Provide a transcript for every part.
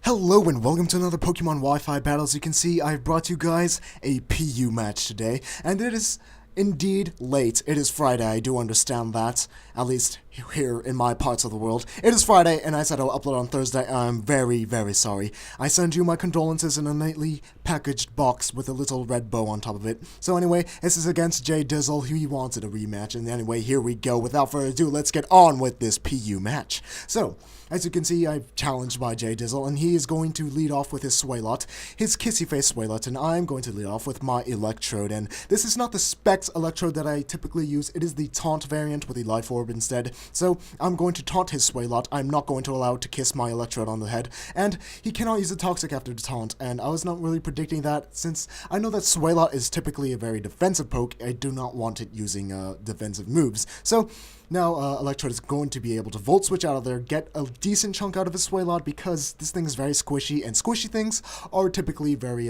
Hello and welcome to another Pokemon Wi-Fi battle. As you can see, I've brought you guys a PU match today, and it is indeed late. It is Friday, I do understand that, at least here in my parts of the world. It is Friday, and I said I'll upload on Thursday. I'm very, very sorry. I send you my condolences in a neatly packaged box with a little red bow on top of it. So anyway, this is against Jay Dizzle, who he wanted a rematch, and anyway, here we go. Without further ado, let's get on with this PU match. So, as you can see, I'm challenged by Jay Dizzle, and he is going to lead off with his Swalot, his kissy face Swalot, and I'm going to lead off with my Electrode. And this is not the Specs Electrode that I typically use, it is the Taunt variant with the Life Orb instead. So I'm going to taunt his Swalot, I'm not going to allow it to kiss my Electrode on the head, and he cannot use a Toxic after the taunt, and I was not really predicting that, since I know that Swalot is typically a very defensive poke. I do not want it using defensive moves. So now, Electrode is going to be able to Volt Switch out of there, get a decent chunk out of his Swalot, because this thing is very squishy, and squishy things are typically very,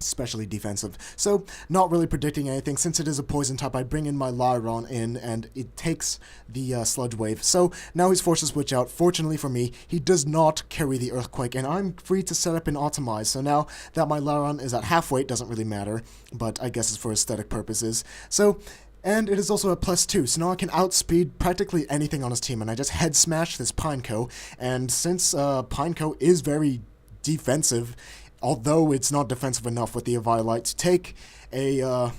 especially defensive. So, not really predicting anything. Since it is a poison type, I bring in my Lyron in, and it takes the Sludge Wave. So, now he's forced to switch out. Fortunately for me, he does not carry the Earthquake, and I'm free to set up and optimize. So now that my Lyron is at half weight, doesn't really matter, but I guess it's for aesthetic purposes. So, and it is also a +2, so now I can outspeed practically anything on his team, and I just head smash this Pineco, and since Pineco is very defensive, although it's not defensive enough with the Eviolite to take a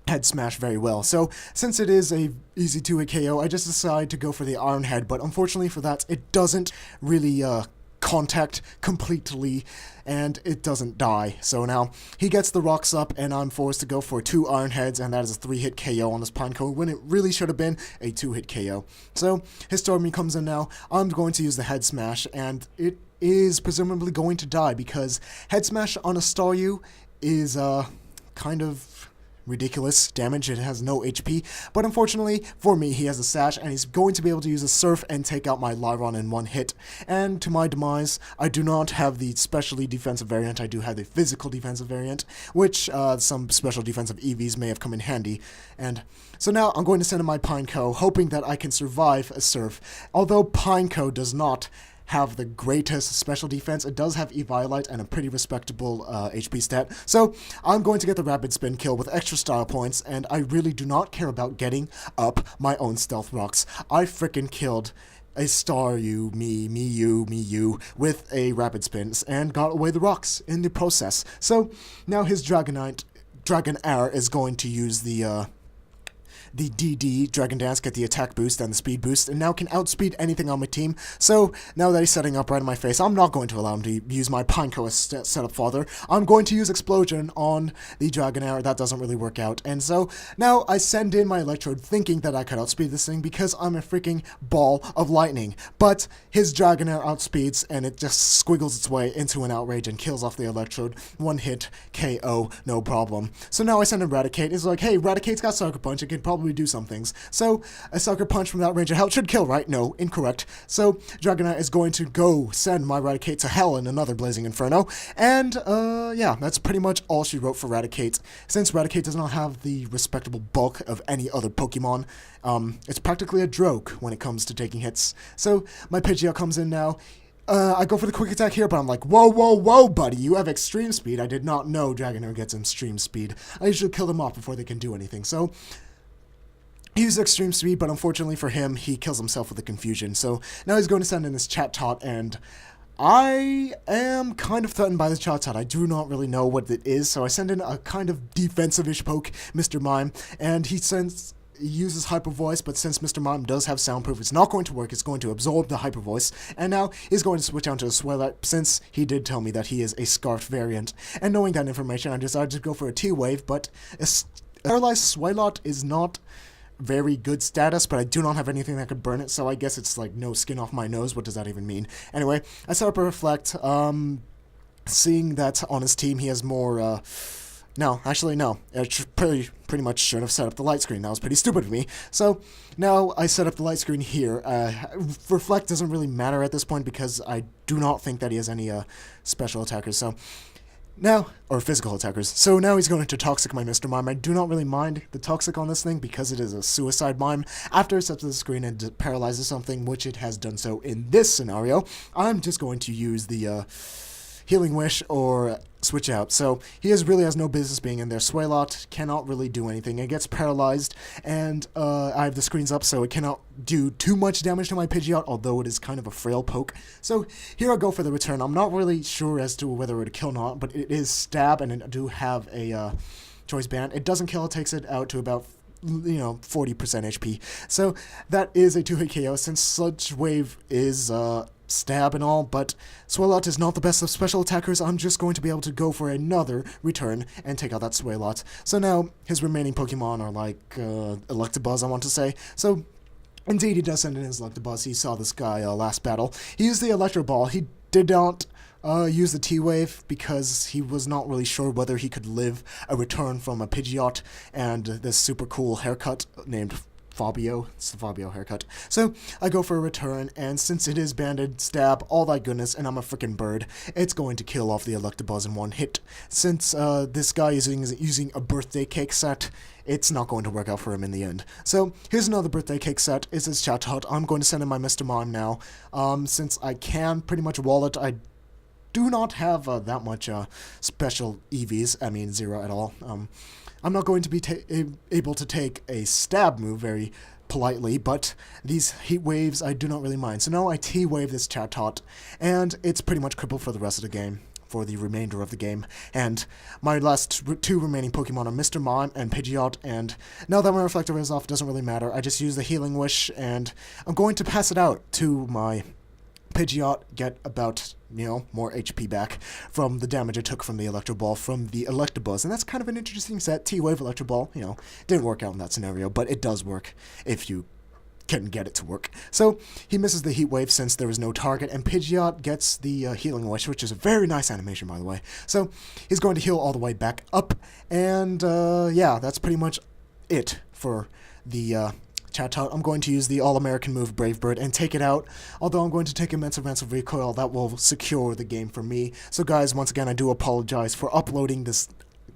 head smash very well. So, since it is a easy 2-hit KO, I just decide to go for the Iron Head, but unfortunately for that, it doesn't really contact completely, and it doesn't die. So now he gets the rocks up, and I'm forced to go for 2 Iron Heads, and that is a 3-hit KO on this Pineco when it really should have been a 2-hit KO. So his Stormy comes in now. I'm going to use the Head Smash, and it is presumably going to die because Head Smash on a Staryu is kind of ridiculous damage. It has no HP, but unfortunately for me, he has a Sash, and he's going to be able to use a Surf and take out my Lyron in one hit. And to my demise, I do not have the specially defensive variant. I do have the physical defensive variant, which some special defensive EVs may have come in handy. And so now I'm going to send in my Pineco, hoping that I can survive a Surf. Although Pineco does not have the greatest special defense, it does have Eviolite and a pretty respectable HP stat. So I'm going to get the Rapid Spin kill with extra style points, and I really do not care about getting up my own Stealth Rocks. I frickin' killed a Staryu, me, with a Rapid Spin, and got away the rocks in the process. So now his Dragonair is going to use the DD, Dragon Dance, get the attack boost and the speed boost, and now can outspeed anything on my team. So, now that he's setting up right in my face, I'm not going to allow him to use my Pineco as setup fodder. I'm going to use Explosion on the Dragonair. That doesn't really work out. And so, now I send in my Electrode thinking that I could outspeed this thing because I'm a freaking ball of lightning. But his Dragonair outspeeds, and it just squiggles its way into an Outrage and kills off the Electrode. One hit, KO, no problem. So now I send in Raticate. It's like, hey, Raticate's got Sucker Punch. It can probably do some things. So, a Sucker Punch from that range of hell should kill, right? No, incorrect. So, Dragonite is going to go send my Raticate to hell in another Blazing Inferno. And, yeah, that's pretty much all she wrote for Raticate. Since Raticate does not have the respectable bulk of any other Pokemon, it's practically a Drogue when it comes to taking hits. So, my Pidgeot comes in now. I go for the quick attack here, but I'm like, whoa, buddy, you have extreme speed. I did not know Dragonair gets extreme speed. I usually kill them off before they can do anything. So, he uses extreme speed, but unfortunately for him, he kills himself with the confusion. So now he's going to send in his Chat Tot, and I am kind of threatened by this Chat Tot. I do not really know what it is, so I send in a kind of defensive-ish poke, Mr. Mime, and he uses Hyper Voice, but since Mr. Mime does have soundproof, it's not going to work. It's going to absorb the Hyper Voice, and now he's going to switch on to a Swalot, since he did tell me that he is a Scarf variant. And knowing that information, I decided to go for a T-Wave, but a paralyzed Swalot is not very good status, but I do not have anything that could burn it, so I guess it's like no skin off my nose. What does that even mean? Anyway, I set up a Reflect, seeing that on his team he has more, no, actually, no. I pretty much should have set up the light screen. That was pretty stupid of me. So, now I set up the light screen here. Reflect doesn't really matter at this point because I do not think that he has any special attackers. So, Now, or physical attackers. So now he's going to Toxic my Mr. Mime. I do not really mind the Toxic on this thing because it is a suicide mime. After it steps to the screen and paralyzes something, which it has done so in this scenario, I'm just going to use the Healing Wish or switch out. So he really has no business being in there. Swailot cannot really do anything. It gets paralyzed, and I have the screens up, so it cannot do too much damage to my Pidgeot, although it is kind of a frail poke. So here I go for the return. I'm not really sure as to whether it would kill or not, but it is stab, and I do have a choice band. It doesn't kill, it takes it out to about 40% HP. So that is a 2-hit KO, since Sludge Wave is stab and all, but Swalot is not the best of special attackers. I'm just going to be able to go for another return and take out that Swalot. So now his remaining Pokemon are like Electabuzz, I want to say. So indeed he does send in his Electabuzz. He saw this guy last battle. He used the Electro Ball. He did not use the T-Wave because he was not really sure whether he could live a return from a Pidgeot and this super cool haircut named Fabio. It's the Fabio haircut. So I go for a return, and since it is banded, stab, all that goodness, and I'm a freaking bird, it's going to kill off the Electabuzz in one hit. Since this guy is using a birthday cake set, it's not going to work out for him in the end. So here's another birthday cake set. It's his Chatot. I'm going to send in my Mr. Mime now. Since I can pretty much wall it, I do not have that much special EVs. I mean, 0 at all. I'm not going to be able to take a stab move very politely, but these heat waves I do not really mind. So now I T-wave this Chatot, and it's pretty much crippled for the rest of the game, for the remainder of the game. And my last two remaining Pokemon are Mr. Mime and Pidgeot, and now that my Reflector is off, it doesn't really matter. I just use the Healing Wish, and I'm going to pass it out to my Pidgeot, get about, more HP back from the damage I took from the Electro Ball from the Electabuzz. And that's kind of an interesting set. T-Wave Electro Ball, didn't work out in that scenario, but it does work if you can get it to work. So he misses the Heat Wave since there is no target, and Pidgeot gets the Healing Wish, which is a very nice animation, by the way. So he's going to heal all the way back up, and yeah, that's pretty much it for the Chatot. I'm going to use the All-American move Brave Bird and take it out, although I'm going to take immense amounts of recoil. That will secure the game for me. So guys, once again, I do apologize for uploading this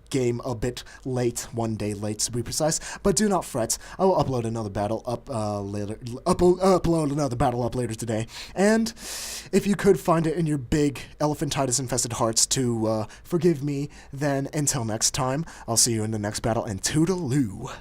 game a bit late, 1 day late to be precise, but do not fret. I will upload another battle up later today. And if you could find it in your big elephantitis infested hearts to forgive me, then until next time, I'll see you in the next battle, and toodaloo.